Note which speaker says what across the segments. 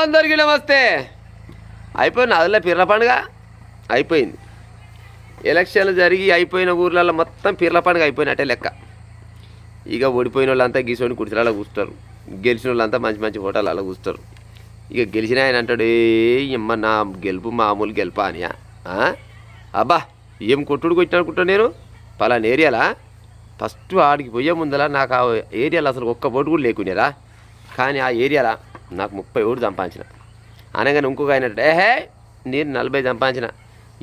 Speaker 1: అందరికీ నమస్తే. అయిపోయింది అదిలో పిర్ల పండుగ అయిపోయింది. ఎలక్షన్లు జరిగి అయిపోయిన ఊర్లలో మొత్తం పిర్ల పండుగ అయిపోయినట్టే లెక్క. ఇక ఓడిపోయిన వాళ్ళంతా గీసుకొని కుర్చీలలో కూర్చుంటారు, గెలిచిన వాళ్ళంతా మంచి మంచి హోటళ్ళలో కూర్చుంటారు. ఇక గెలిచిన ఆయన అంటాడు, ఏమ్మ నా గెలుపు మామూలు గెలుపా అని. అబ్బా ఏం కొట్టుడు కొట్టిన అనుకుంటా నేను పలానా ఏరియాలా ఫస్ట్ ఆడికి పోయే ముందర నాకు ఆ ఏరియాలో అసలు ఒక్క ఓటు కూడా లేకునేరా, కానీ ఆ ఏరియాలో నాకు 30 ఓటు సంపాదించిన అనగానే ఇంకొక ఆయన ఏహే నేను 40 సంపాదించిన.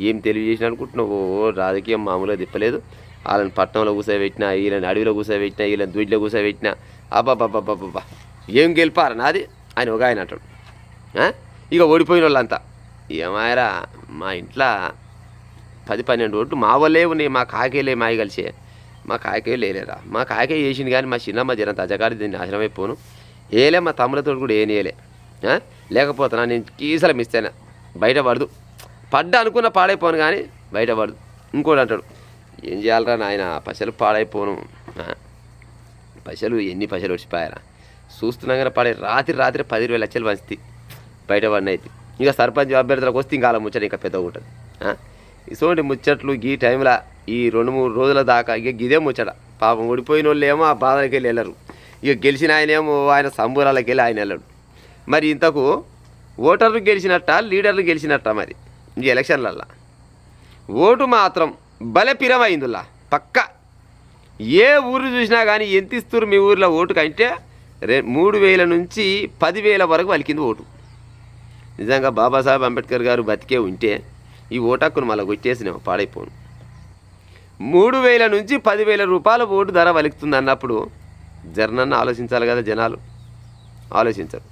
Speaker 1: ఏం తెలియజేసిన అనుకుంటున్నావు? రాజకీయం మామూలుగా తిప్పలేదు. వాళ్ళని పట్టణంలో కూర్చోబెట్టినా, వీళ్ళని అడవిలో కూర్చోబెట్టినా, వీళ్ళని దూడ్లో కూర్చోబెట్టినా. అబ్బాబ్బాబ్బాబ్బా ఏం గెలిపారా నాది ఆయన ఒక ఆయన అంటాడు. ఇక ఓడిపోయిన వాళ్ళంతా ఏమాయరా మా ఇంట్లో 10-12 ఓట్లు మా వాళ్ళే ఉన్నాయి, మా కాకేలే మాయ కలిసే. మా కాకే లేలేరా, మా కాకే చేసింది కానీ మా చిన్నమ్మ జనంత అజగాడి దీన్ని నాశనం అయిపోను ఏలే. మా తమ్ములతో కూడా ఏనియలే, లేకపోతున్నా నేను కీసలు మిస్ అయినా బయట పడదు. పడ్డా అనుకున్న పాడైపోను కానీ బయట పడదు. ఇంకోటి అంటాడు, ఏం చేయాలరా నాయన పైసలు పాడైపోను. పైసలు ఎన్ని పైసలు వచ్చిపోయారా చూస్తున్నాం కానీ పాడే. రాత్రి 10,000 లక్షలు పంచుతాయి బయట పడినైతే. ఇంకా సర్పంచ్ అభ్యర్థులకు వస్తే ఇంకా అలా ముచ్చట ఇంకా పెద్దగా ఉంటుంది. ఇటువంటి ముచ్చట్లు ఈ టైంలో ఈ 2-3 రోజుల దాకా ఇక ఇదే ముచ్చట. పాపం ఓడిపోయిన వాళ్ళు ఏమో ఆ బాధలకి వెళ్ళి వెళ్ళరు, ఇక గెలిచిన ఆయనేమో ఆయన సంబూరాలకి వెళ్ళి ఆయన వెళ్ళడు. మరి ఇంతకు ఓటర్లు గెలిచినట్ట లీడర్లు గెలిచినట్ట? మరి ఈ ఎలక్షన్లల్లో ఓటు మాత్రం భలే పిరమైందిలా పక్క. ఏ ఊరు చూసినా కానీ ఎంత ఇస్తారు మీ ఊరిలో ఓటు కంటే 3,000 నుంచి 10,000 వరకు వలికింది ఓటు. నిజంగా బాబాసాహెబ్ అంబేద్కర్ గారు బతికే ఉంటే ఈ ఓటాక్కును మళ్ళీ కొట్టేసినాము పాడైపోను. 3,000 నుంచి 10,000 రూపాయల ఓటు ధర వలుకుతుంది అన్నప్పుడు జర్నన్న ఆలోచించాలి కదా. జనాలు ఆలోచించరు.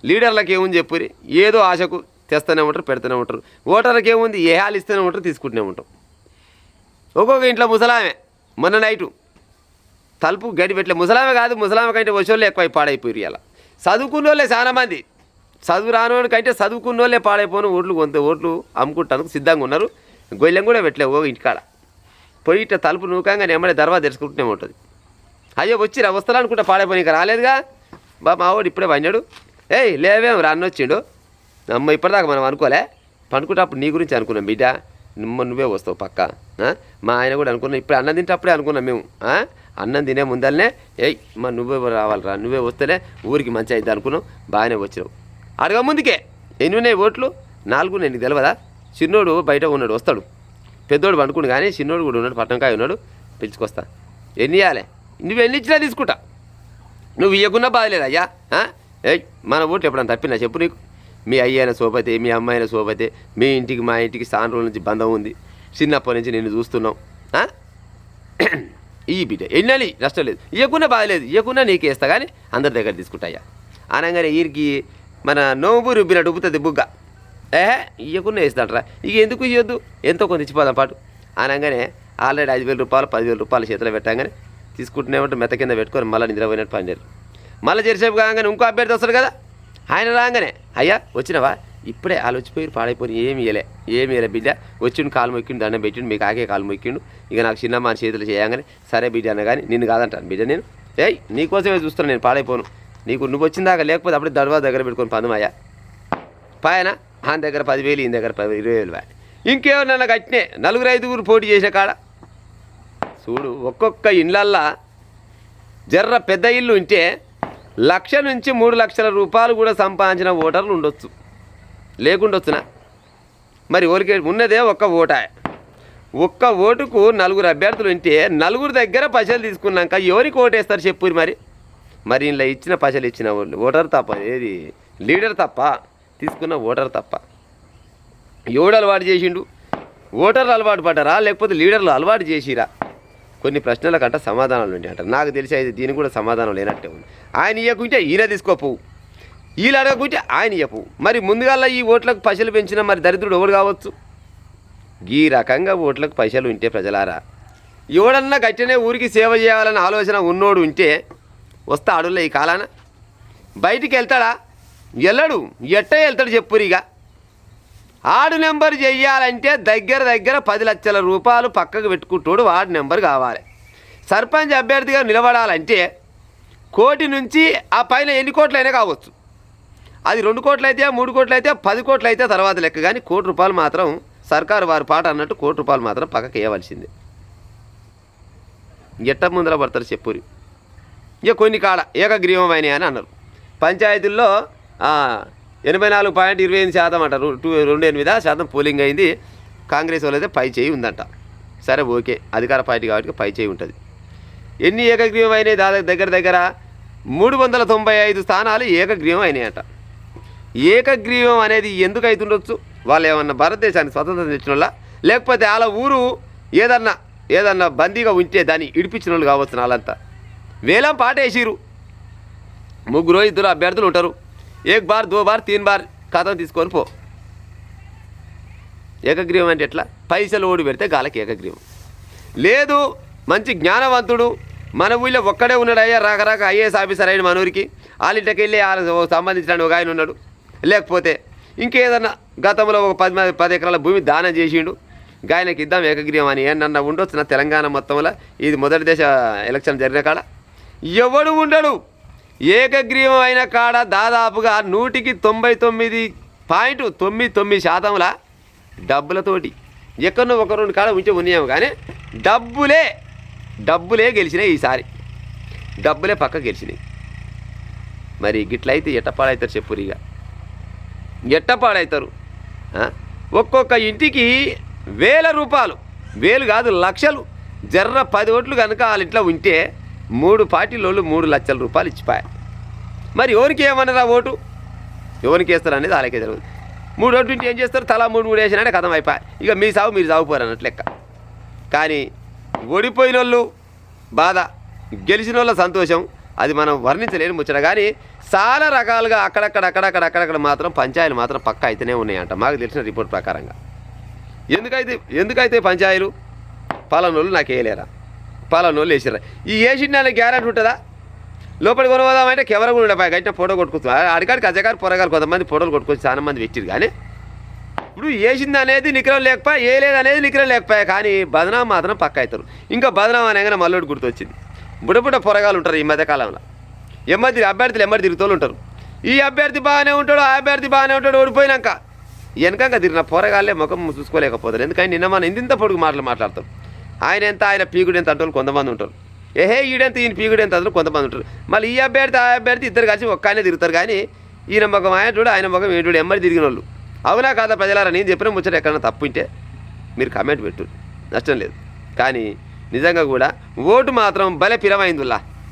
Speaker 1: లీడర్లకు ఏముంది చెప్పురి, ఏదో ఆశకు తెస్తూనే ఉంటారు, పెడుతూనే ఉంటారు. ఓటర్లకు ఏముంది, ఏ హాలు ఇస్తూనే ఉంటారు, తీసుకుంటూనే ఉంటాం. ఒక్కొక్క ఇంట్లో ముసలామే మొన్న నైటు తలుపు గడి పెట్టలే. ముసలామే కాదు, ముసలామె కంటే వచ్చోళ్ళే ఎక్కువ పాడైపోయి. అలా చదువుకున్న వాళ్ళే చాలామంది, చదువు రాని కంటే చదువుకున్న వాళ్ళే పాడైపోను. ఓట్లు అమ్ముకుంటాను సిద్ధంగా ఉన్నారు. గొయ్యం కూడా పెట్టలేవు ఇంటికాడ పోయి ఇట్లా తలుపు నూకంగా ఎమ్మడే దర్వాజా తెరుచుకుంటూనే ఉంటుంది. అయ్యో వచ్చిరా వస్తారా అనుకుంటా పాడైపోయి ఇంకా రాలేదుగా. మా వాడు ఇప్పుడే పడినాడు, ఏయ్ లేవేం రాన్నొచ్చిండు. అమ్మ ఇప్పటిదాకా మనం అనుకోలే, పనుకుంటప్పుడు నీ గురించి అనుకున్నాం బిడ్డ, నువ్వే వస్తావు పక్క. మా ఆయన కూడా అనుకున్నాం, ఇప్పుడు అన్నం తింటప్పుడే అనుకున్నాం మేము. అన్నం తినే ముందరనే ఏయ్ నువ్వే రావాలిరా, నువ్వే వస్తేనే ఊరికి మంచి అయితే అనుకున్నాం. బాగానే వచ్చినావు. అడగ ముందుకే ఎన్ని ఉన్నాయి ఓట్లు? 4 నీకు తెలియదా? చిన్నోడు బయట ఉన్నాడు, వస్తాడు. పెద్దోడు పండుకుని కానీ చిన్నోడు కూడా ఉన్నాడు, పట్టణంకాయ ఉన్నాడు, పిలుచుకొస్తా. ఎన్ని ఇవ్వాలి? నువ్వు ఎన్ని ఇచ్చినా తీసుకుంటా, నువ్వు ఇవ్వకున్నా బాధలేదు అయ్యా. ఏయ్ మన ఓట్లు ఎప్పుడన్నా తప్పినా చెప్పు నీకు? మీ అయ్యైన సోపతే, మీ అమ్మాయిన సోపతే, మీ ఇంటికి మా ఇంటికి చాలా రోజుల నుంచి బంధం ఉంది, చిన్నప్పటి నుంచి నేను చూస్తున్నాం. ఈ బిడ్డ ఎన్నని నష్టం లేదు, ఇవ్వకున్నా బాధలేదు, ఇవ్వకున్నా నీకేస్తా కానీ అందరి దగ్గర తీసుకుంటాయ్యా అనగానే వీరికి మన నోబు రుబ్బినట్టు ఉబ్బుతుంది బుగ్గ. ఇవ్వకున్నా వేస్తాంటారా, ఇక ఎందుకు ఇవ్వద్దు, ఎంతో కొంత ఇచ్చిపోదాం పాటు అనగానే ఆల్రెడీ 5,000 రూపాయలు 10,000 రూపాయలు చేతిలో పెట్టగానే తీసుకుంటూనే ఉంటే మెత్త కింద పెట్టుకొని మళ్ళీ నిద్రపోయినట్టు పనిచేరు. మళ్ళీ జరిసేపు కాగానే ఇంకో అభ్యర్థి వస్తాడు కదా, ఆయన రాగానే అయ్యా వచ్చినవా, ఇప్పుడే వాళ్ళు వచ్చిపోయి పాడైపోయి ఏమి ఇవ్వలే బిడ్డ, వచ్చిండు కాలు మొక్కిండు, దండం పెట్టిండు, మీకు ఆకే కాలు మొక్కిండు. ఇక నాకు చిన్నమ్మ చేతులు చేయగానే సరే బిడ్డ అన్న కానీ నిన్ను కాదంటాను బిడ్డ, నేను ఏయ్ నీకోసమే చూస్తున్నాను, నేను పాడైపోను. నువ్వు వచ్చిందాక లేకపోతే అప్పుడే దర్వాజా దగ్గర పెట్టుకొని పందమయ్యా పాయన. ఆయన దగ్గర 10,000, ఈయన దగ్గర 20,000. ఇంకేమన్నా కట్టినే 4-5 పోటీ చేసే కాడ చూడు. ఒక్కొక్క ఇళ్ళల్లా జర్ర పెద్ద ఇల్లు ఉంటే 1,00,000 నుంచి 3 లక్షల రూపాయలు కూడా సంపాదించిన ఓటర్లు ఉండొచ్చు, లేకుండొచ్చునా? మరి ఓరికి ఉన్నదే ఒక్క ఓట. ఒక్క ఓటుకు 4 అభ్యర్థులు ఉంటే 4 దగ్గర పైసలు తీసుకున్నాక ఎవరికి ఓటేస్తారు చెప్పురు? మరి ఇలా ఇచ్చిన పైసలు ఇచ్చిన ఓటర్ తప్ప, ఏది లీడర్ తప్ప, తీసుకున్న ఓటర్ తప్ప. ఎవడు అలవాటు చేసిండు? ఓటర్లు అలవాటు పడ్డారా లేకపోతే లీడర్లు అలవాటు చేసిరా? కొన్ని ప్రశ్నలకంట సమాధానాలు ఉంటాయి అంటారు. నాకు తెలిసి అయితే దీనికి కూడా సమాధానం లేనట్టే ఉంది. ఆయన ఇవ్వకుంటే ఈయన తీసుకోపోవు, వీళ్ళు అడగకుంటే ఆయన ఇవ్వవు. మరి ముందుగా ఈ ఓట్లకు పైసలు పెంచిన మరి దరిద్రుడు ఎవడు కావచ్చు? ఈ రకంగా ఓట్లకు పైసలు ఉంటే ప్రజలారా, ఎవడన్నా గట్టినే ఊరికి సేవ చేయాలన్న ఆలోచన ఉన్నోడు ఉంటే వస్తా అడుగులే. ఈ కాలాన బయటికి వెళ్తాడా? వెళ్ళడు. ఎట్ట వెళ్తాడు చెప్పురిగా? ఆడు నెంబర్ చెయ్యాలంటే దగ్గర 10 లక్షల రూపాయలు పక్కకు పెట్టుకుంటాడు, వార్డు నెంబర్ కావాలి. సర్పంచ్ అభ్యర్థిగా నిలబడాలంటే 1 కోటి నుంచి ఆ పైన ఎన్ని కోట్లైనా కావచ్చు. అది 2 కోట్లు అయితే 3 కోట్లు అయితే 10 కోట్లు అయితే తర్వాత లెక్క, కానీ ₹1 మాత్రం సర్కారు వారి పాట అన్నట్టు ₹1 మాత్రం పక్కకి వేయవలసిందే. ఎట్ట ముందర పడతారు చెప్పురి. ఇక కొన్ని కాడ ఏకగ్రీవం అయినాయి అని అన్నారు. పంచాయతీల్లో 84.28% అంట, 28% పోలింగ్ అయింది. కాంగ్రెస్ వాళ్ళైతే పై చేయి ఉందంట. సరే ఓకే, అధికార పార్టీ కాబట్టి పై చేయి ఉంటుంది. ఎన్ని ఏకగ్రీవం అయినాయి? దగ్గర 395 స్థానాలు ఏకగ్రీవం అయినాయట. ఏకగ్రీవం అనేది ఎందుకు అవుతుండొచ్చు? వాళ్ళు ఏమన్నా భారతదేశానికి స్వతంత్రం తెచ్చిన వాళ్ళ, లేకపోతే వాళ్ళ ఊరు ఏదన్నా బందీగా ఉంటే దాన్ని ఇడిపించిన వాళ్ళు కావచ్చు. వాళ్ళంతా వేలం పాట వేసిరు. 3-2 అభ్యర్థులు ఉంటారు. 1 బార్ 2 బార్ 3 బార్ కథం తీసుకొని పో. ఏకగ్రీవం అంటే ఎట్లా? పైసలు ఓడి పెడితే గాలకి ఏకగ్రీవం. లేదు, మంచి జ్ఞానవంతుడు మన ఊళ్ళో ఒక్కడే ఉన్నాడు, అయ్యా రాక ఐఏఎస్ ఆఫీసర్ అయిన మన ఊరికి, వాళ్ళింటికి వెళ్ళి సంబంధించిన ఒక ఆయన ఉన్నాడు, లేకపోతే ఇంకేదన్నా గతంలో ఒక 10 ఎకరాల భూమి దానం చేసిండు, గాయనకి ఇద్దాం ఏకగ్రీవం అని ఏమన్నా ఉండొచ్చు. నా తెలంగాణ మొత్తంలో ఇది మొదటి దేశ ఎలక్షన్ జరిగిన కాడ ఎవడు ఉండడు. ఏకగ్రీవం అయిన కాడ దాదాపుగా 99.99% డబ్బులతోటి ఎక్కడో 1-2 కాడ ఉంచి ఉన్నాము, కానీ డబ్బులే గెలిచినాయి. ఈసారి డబ్బులే పక్క గెలిచినాయి. మరి గిట్లయితే ఎట్టపాడవుతారు చెప్పురు. ఇక ఎట్టపాడవుతారు. ఒక్కొక్క ఇంటికి ₹1,000, వేలు కాదు లక్షలు, 10 ఓట్లు కనుక వాళ్ళ ఇంట్లో ఉంటే 3 పార్టీలోళ్ళు ₹3,00,000 ఇచ్చిపోయాయి. మరి ఎవరికి ఏమన్నారా ఓటు? ఎవరికి వేస్తారు అనేది వాళ్ళకే తెలియదు. 3 ఓట్లు ఉంటే ఏం చేస్తారు? తలా 3 వేసినాడే కథం అయిపోయి. ఇక మీ సాగు మీరు సాగుపోరు అన్నట్లు లెక్క. కానీ ఓడిపోయిన వాళ్ళు బాధ, గెలిచిన వాళ్ళ సంతోషం అది మనం వర్ణించలేని ముచ్చట. కానీ చాలా రకాలుగా అక్కడక్కడ మాత్రం పంచాయతీలు మాత్రం పక్క అయితేనే ఉన్నాయంట మాకు తెలిసిన రిపోర్ట్ ప్రకారంగా. ఎందుకైతే పంచాయతీలు పలానోళ్ళు నాకు వేయలేరా, పలానోళ్ళు వేసిరా, ఈ వేసిన గ్యారెంటీ ఉంటుందా? లోపలికి కొనవదామంటే కెమెరా కూడా ఉండపాయి, గట్టిన ఫోటో కొట్టుకొచ్చు. అడికాడికి అజగారు పొరగారు కొంతమంది ఫోటోలు కొట్టుకొచ్చి చాలా మంది పెట్టిరు. కానీ ఇప్పుడు వేసింది అనేది నికరం లేకపోయా, ఏ లేదనేది నికరం లేకపోయా, కానీ బదనాం మాత్రం పక్క అవుతారు. ఇంకా బదనాం అనగానే మళ్ళీ గుర్తొచ్చింది. బుడబుడ పొరగాలు ఉంటారు ఈ మధ్యకాలంలో, అభ్యర్థులు ఎమ్మడి తిరుగుతూ ఉంటారు. ఈ అభ్యర్థి బాగానే ఉంటాడు, ఆ అభ్యర్థి బాగానే ఉంటాడు, ఓడిపోయినాక వెనకంగా తిరిగిన పొరగాళ్ళే ముఖం చూసుకోలేకపోతారు. ఎందుకంటే నిన్న మన ఇంత పొడుగు మాట్లాడతారు. ఆయన ఎంత, ఆయన పీకుడు ఎంత అంటారు కొంతమంది ఉంటారు. ఈడెంత, ఈయన పీకుడు ఎంత అంటారు కొంతమంది ఉంటారు. మళ్ళీ ఈ అభ్యర్థి ఆ అభ్యర్థి ఇద్దరు కలిసి ఒక్కనే తిరుగుతారు. కానీ ఈయన ముఖం ఆయన చూడు, ఆయన ముఖం ఏంటోడు ఎమ్మడి తిరిగిన వాళ్ళు. అవునా కాదా ప్రజలారా? నేను చెప్పిన ముచ్చట ఎక్కడన్నా తప్పు ఉంటే మీరు కామెంట్ పెట్టు, నష్టం లేదు. కానీ నిజంగా కూడా ఓటు మాత్రం భలే పిరమైందిలా.